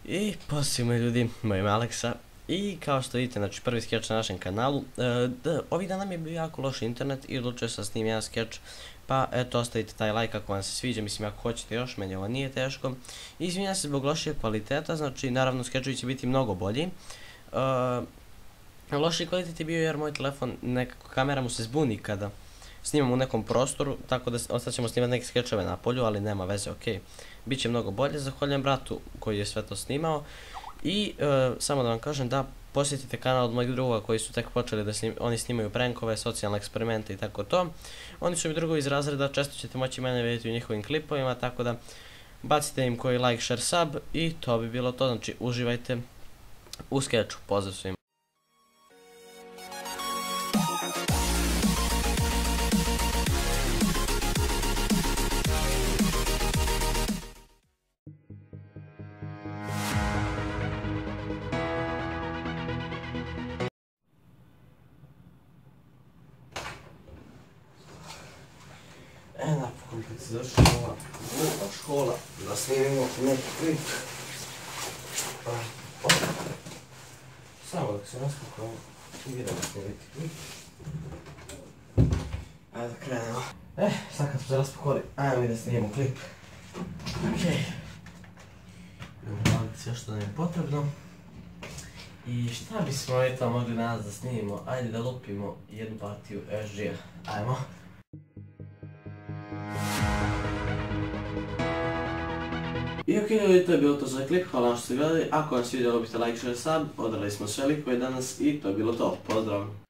I pozdrav moji ljudi, moje ime Aleksa i kao što vidite, znači prvi skeč na našem kanalu. Ovih dana mi je bio jako loš internet i odlučio sam snimiti jedan skeč, pa eto ostavite taj like ako vam se sviđa, mislim ako hoćete još, meni ovo nije teško. Izvinjam se zbog lošije kvaliteta, znači naravno skečevi će biti mnogo bolji. Loši kvalitet je bio jer moj telefon, nekako kamera mu se zbuni kada snimam u nekom prostoru, tako da ostaćemo snimati neke skečeve na polju, ali nema veze, okej. Biće mnogo bolje, zahvaljujem bratu koji je sve to snimao. I samo da vam kažem da posjetite kanal od mojih druga koji su tek počeli da oni snimaju prankove, socijalne eksperimente i tako to. Oni su mi drugovi iz razreda, često ćete moći mene vidjeti u njihovim klipovima, tako da bacite im koji like, share, sub i to bi bilo to, znači uživajte u skeču, pozdrav svima. Napokon kad se završi ova glupa škola, da snimimo neki klip. Samo dok se raspakao, idemo snimiti klip. Ajde da krenemo. Sad kad smo se raspakovali, ajmo mi da snimimo klip. Okej. Idemo gledati sve što nam je potrebno. I šta bismo eto mogli danas da snimimo? Ajde da lupimo jednu partiju SG-a. Ajmo. I ok ljudi, to je bilo to za klip, hvala vam što ste gledali, ako vam se video lupite like, share, sub, odrali smo sve likove danas i to je bilo to, pozdrav!